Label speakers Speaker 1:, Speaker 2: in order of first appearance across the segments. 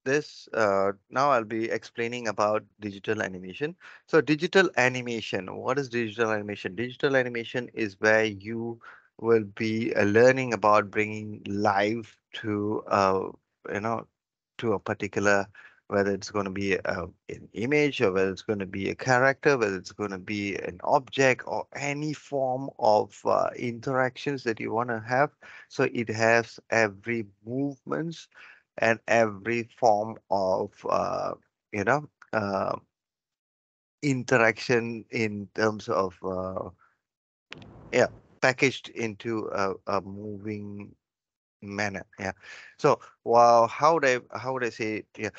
Speaker 1: this now I'll be explaining about digital animation. So digital animation, what is digital animation? Digital animation is where you will be learning about bringing live to you know to a particular, whether it's going to be an image, or whether it's going to be a character, whether it's going to be an object, or any form of interactions that you want to have. So it has every movements and every form of you know uh, interaction in terms of yeah, packaged into a moving manner. Yeah. So wow, how would I say it? Yeah,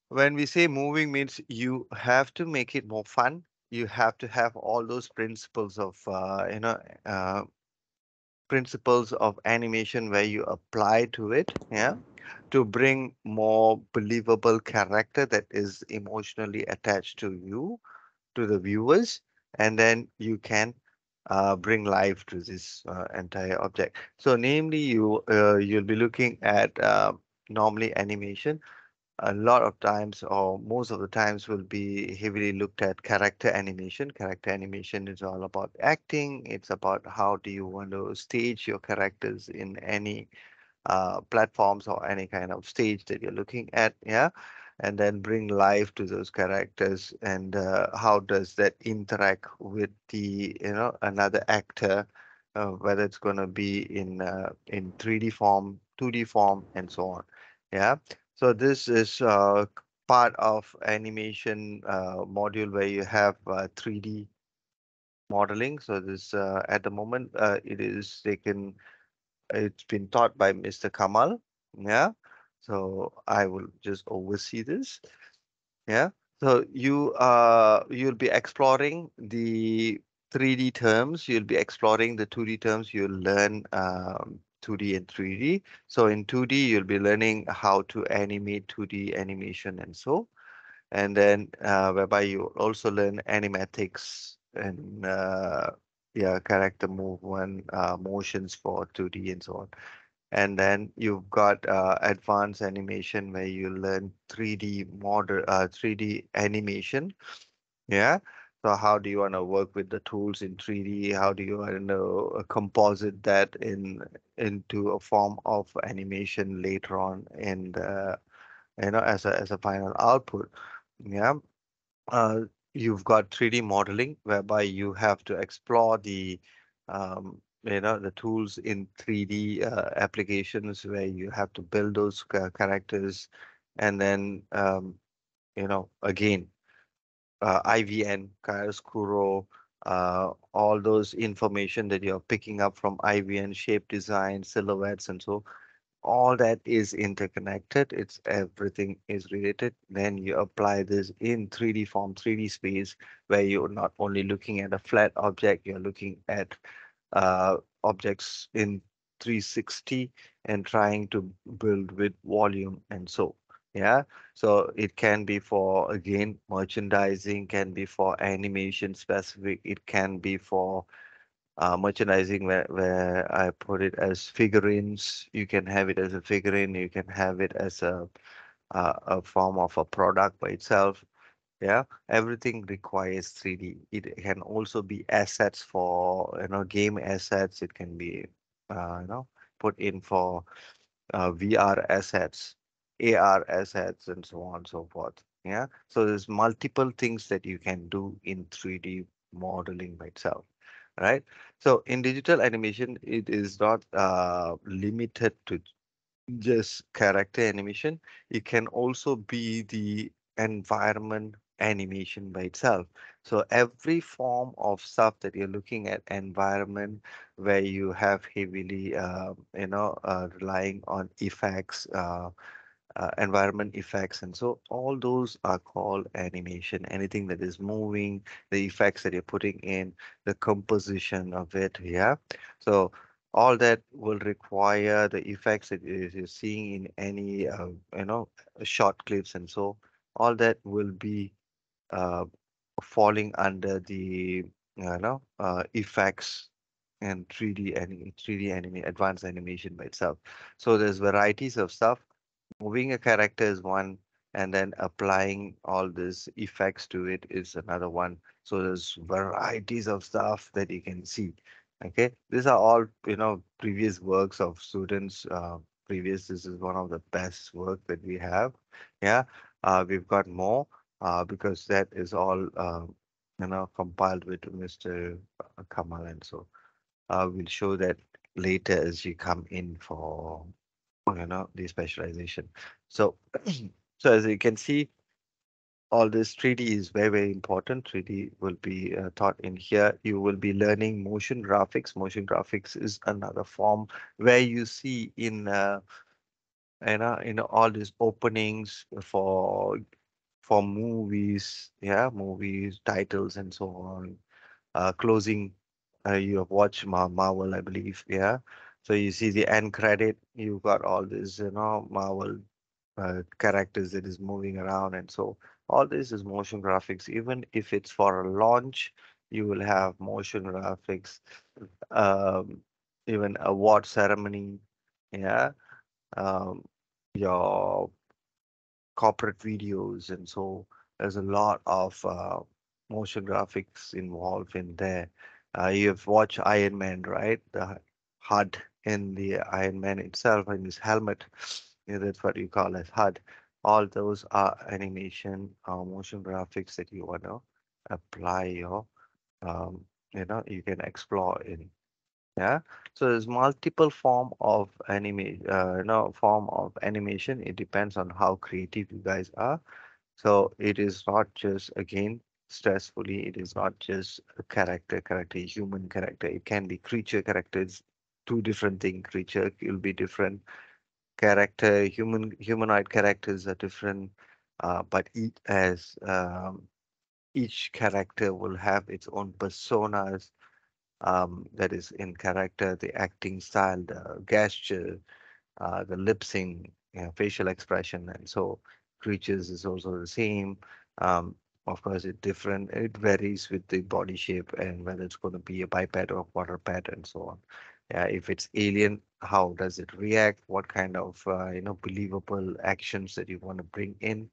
Speaker 1: when we say moving means you have to make it more fun. You have to have all those principles of uh, principles of animation where you apply to it, yeah, to bring more believable character that is emotionally attached to you, to the viewers, and then you can bring life to this entire object. So namely, you'll be looking at normally animation a lot of times, or most of the times, will be heavily looked at character animation. Character animation is all about acting. It's about how do you want to stage your characters in any platforms or any kind of stage that you're looking at, yeah, and then bring life to those characters, and how does that interact with the another actor, whether it's going to be in 3D form, 2D form, and so on. Yeah, so this is part of animation module where you have 3D modeling. So this at the moment it is taken it's been taught by Mr. Kamal. Yeah. So I will just oversee this. Yeah. So you'll be exploring the 3D terms. You'll be exploring the 2D terms. You'll learn 2D and 3D. So in 2D, you'll be learning how to animate 2D animation and so. And then whereby you also learn animatics and yeah, character movement, motions for 2D and so on. And then you've got advanced animation where you learn 3D model, 3D animation. Yeah. So how do you want to work with the tools in 3D? How do you want to composite that into a form of animation later on in the, as a final output? Yeah. Uh, you've got 3D modeling whereby you have to explore the tools in 3D applications where you have to build those characters, and then again IVN, chiaroscuro, all those information that you're picking up from IVN, shape design, silhouettes, and so all that is interconnected. It's everything is related. Then you apply this in 3D form, 3D space, where you're not only looking at a flat object, you're looking at objects in 360 and trying to build with volume and so. Yeah, so it can be for again merchandising, can be for animation specific, it can be for merchandising where I put it as figurines. You can have it as a figurine. You can have it as a form of a product by itself. Yeah, everything requires 3D. It can also be assets for game assets. It can be put in for VR assets, AR assets, and so on and so forth. Yeah, so there's multiple things that you can do in 3D modeling by itself, right? So in digital animation, it is not limited to just character animation. It can also be the environment animation by itself. So every form of stuff that you're looking at, environment where you have heavily relying on effects, environment effects, and so all those are called animation. Anything that is moving, the effects that you're putting in, the composition of it. Yeah, so all that will require the effects that you're seeing in any short clips, and so all that will be uh, falling under the effects and 3D anime, 3D anime, advanced animation by itself. So there's varieties of stuff. moving a character is one, and then applying all these effects to it is another one. So there's varieties of stuff that you can see. Okay, these are all previous works of students. Previous, this is one of the best work that we have. Yeah, we've got more because that is all compiled with Mr. Kamal, and so we'll show that later as you come in for the specialization. So, so as you can see, all this 3D is very, very important. 3D will be taught in here. You will be learning motion graphics. Motion graphics is another form where you see in all these openings for movies, yeah, movies, titles, and so on. Closing, you have watched Marvel, I believe, yeah. So you see the end credit. You got all this, Marvel characters that is moving around, and so all this is motion graphics. Even if it's for a launch, you will have motion graphics. Um, Even award ceremony, yeah. Um, your corporate videos, and so there's a lot of motion graphics involved in there. You've watched Iron Man, right? The HUD in the Iron Man itself in his helmet. Yeah, that's what you call as HUD. All those are animation, motion graphics that you want to apply um, you can explore in. Yeah, so there's multiple form of animation. It depends on how creative you guys are. So it is not just, again, stressfully, it is not just a character, human character. It can be creature characters, two different things. Creature will be different. Character, humanoid characters are different. But each character will have its own personas that is in character, the acting style, the gesture, the lip sync, facial expression, and so creatures is also the same. Um, of course, it different. It varies with the body shape and whether it's going to be a biped or quadruped and so on. Yeah, if it's alien, how does it react? What kind of believable actions that you want to bring in?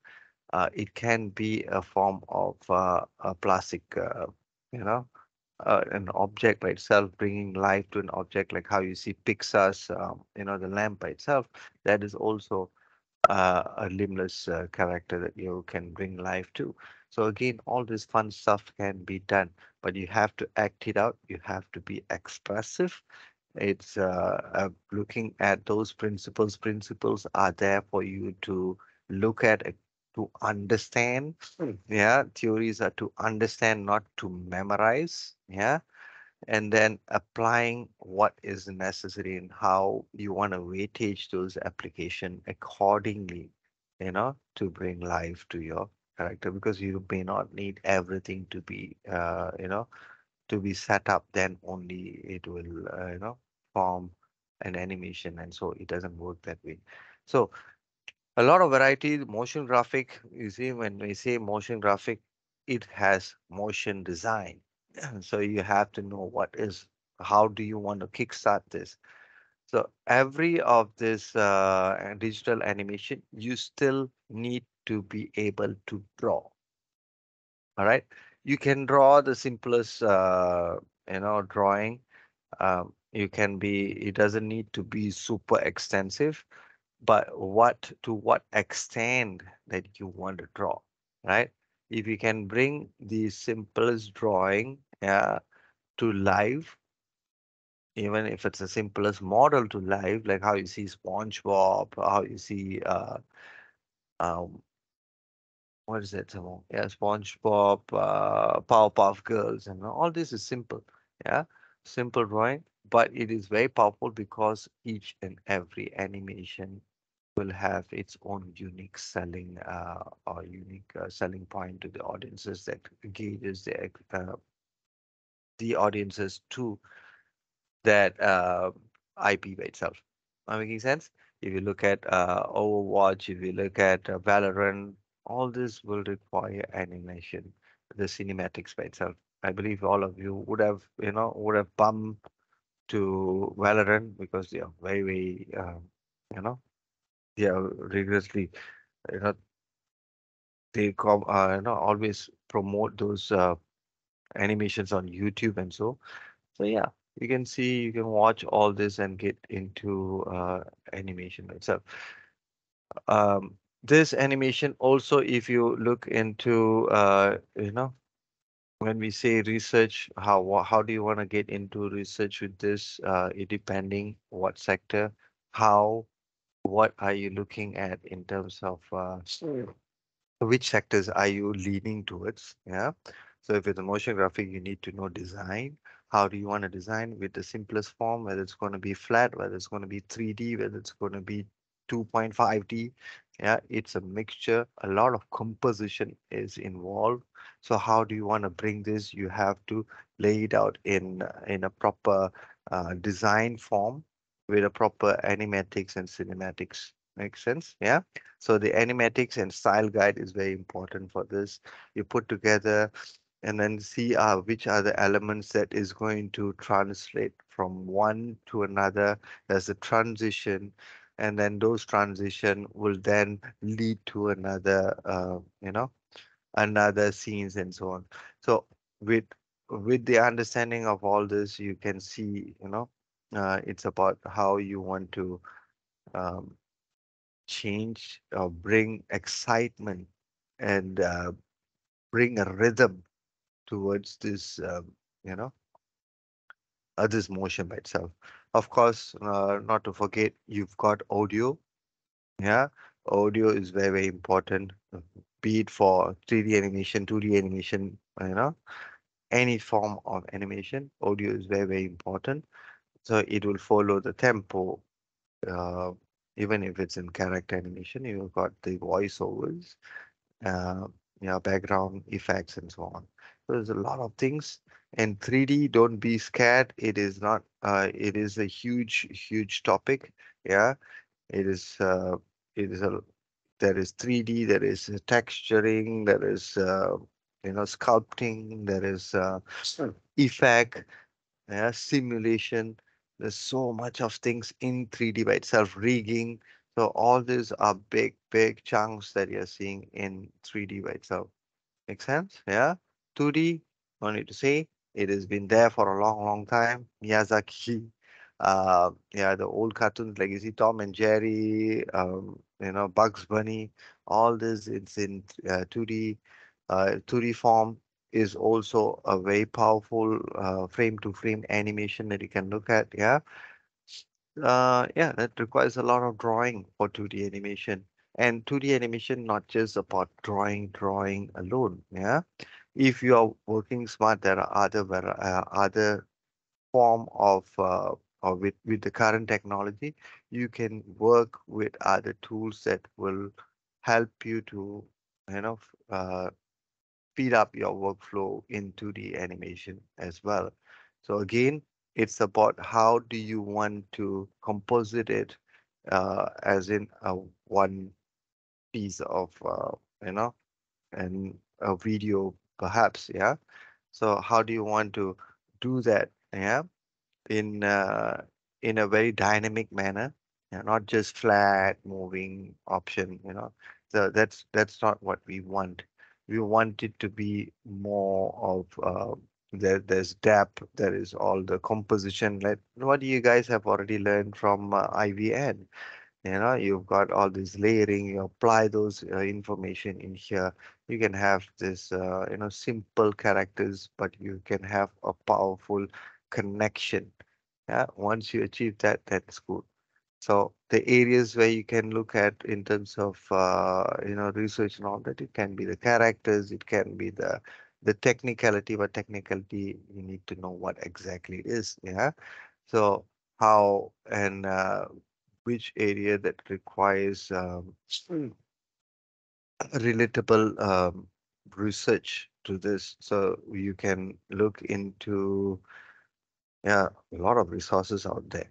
Speaker 1: It can be a form of a plastic, you know, an object by itself, bringing life to an object, like how you see Pixar's, the lamp by itself. That is also a limbless character that you can bring life to. So again, all this fun stuff can be done, but you have to act it out. You have to be expressive. It's looking at those principles. Principles are there for you to look at, to understand. Yeah, theories are to understand, not to memorize. Yeah, and then applying what is necessary and how you want to weightage those application accordingly, to bring life to your character, because you may not need everything to be set up, then only it will, form an animation, and so it doesn't work that way. So a lot of variety. Motion graphic, you see, when we say motion graphic, it has motion design. So you have to know how do you want to kickstart this. So every of this digital animation, you still need to be able to draw. All right. You can draw the simplest, drawing. You can be, it doesn't need to be super extensive, but to what extent that you want to draw, right? If you can bring the simplest drawing to life, even if it's the simplest model to life, like how you see SpongeBob, how you see um, what is it? Yeah, SpongeBob, Powerpuff Girls, and all this is simple. Yeah, simple drawing, but it is very powerful because each and every animation will have its own unique selling or unique selling point to the audiences that gauges the audiences to that IP by itself. Am I making sense? If you look at Overwatch, if you look at Valorant, all this will require animation, the cinematics by itself. I believe all of you would have bumped to Valorant because they are very, very, you know, yeah, rigorously. You know, always promote those animations on YouTube and so. So yeah, you can see, you can watch all this and get into animation itself. This animation also, if you look into, when we say research, how do you want to get into research with this? It depending what sector, how, what are you looking at in terms of which sectors are you leaning towards? Yeah. So if it's a motion graphic, you need to know design. How do you want to design with the simplest form, whether it's going to be flat, whether it's going to be 3D, whether it's going to be 2.5D. Yeah, it's a mixture. A lot of composition is involved. So how do you want to bring this? You have to lay it out in a proper design form with a proper animatics and cinematics. Makes sense? Yeah. So the animatics and style guide is very important for this. You put together and then see which are the elements that is going to translate from one to another. There's a transition, and then those transition will then lead to another, another scenes and so on. So with with the understanding of all this, you can see, it's about how you want to um, change or bring excitement and bring a rhythm towards this, you know, this motion by itself. Of course, not to forget, you've got audio. Yeah, audio is very, very important, be it for 3D animation, 2D animation, any form of animation. Audio is very, very important. So it will follow the tempo. Uh, Even if it's in character animation, you've got the voiceovers, uh, background effects and so on. So there's a lot of things. And 3D, don't be scared. It is not, it is a huge, huge topic. Yeah, it is, it is a, there is 3D, there is texturing, there is, sculpting, there is effect, yeah, simulation. There's so much of things in 3D by itself, rigging. So all these are big, big chunks that you're seeing in 3D by itself. Make sense? Yeah. 2D, no need to say. It has been there for a long, long time. Miyazaki, yeah, the old cartoons like you see Tom and Jerry, Bugs Bunny, all this it's in 2D. 2D form is also a very powerful frame to frame animation that you can look at. Yeah. Yeah, that requires a lot of drawing for 2D animation. And 2D animation, not just about drawing alone. Yeah. If you are working smart, there are other form of or with the current technology, you can work with other tools that will help you to, speed up your workflow into the animation as well. So again, it's about how do you want to composite it as in a one piece of you know and a video perhaps, yeah. So how do you want to do that, yeah, in uh, in a very dynamic manner, yeah, not just flat moving option, So that's not what we want. We want it to be more of there's depth, there is all the composition. Like what you guys have already learned from IVN. You've got all this layering, you apply those information in here. You can have this, simple characters, but you can have a powerful connection. Yeah, once you achieve that, that's good. So the areas where you can look at in terms of, research and all that, it can be the characters, it can be the technicality, but technicality, you need to know what exactly it is. Yeah. So how and which area that requires relatable research to this. So you can look into, yeah, a lot of resources out there.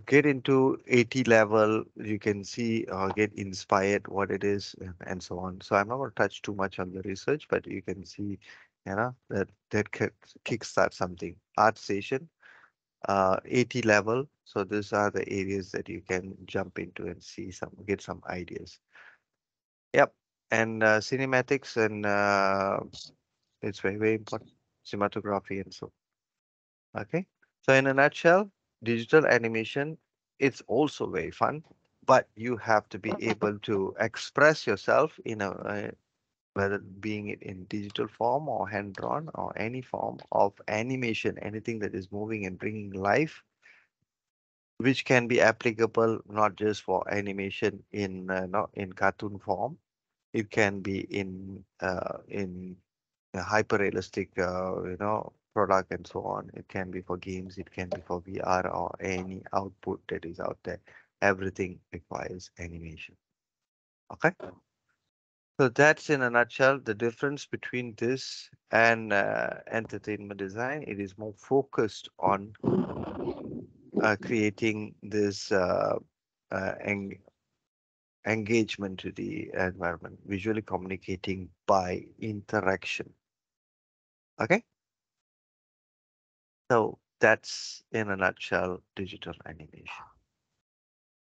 Speaker 1: Get into 80 level, you can see, get inspired what it is and so on. So I'm not going to touch too much on the research, but you can see, that kickstart something. Art station. 80 level. So these are the areas that you can jump into and see get some ideas. Yep. And cinematics and it's very, very important. Cinematography and so. Okay. So in a nutshell, digital animation, it's also very fun, but you have to be able to express yourself in whether being it in digital form or hand drawn or any form of animation, anything that is moving and bringing life, which can be applicable not just for animation in not in cartoon form. It can be in a hyper realistic product and so on. It can be for games, it can be for VR or any output that is out there. Everything requires animation. Okay. So that's in a nutshell the difference between this and entertainment design. It is more focused on creating this engagement to the environment, visually communicating by interaction. Okay, so that's in a nutshell digital animation.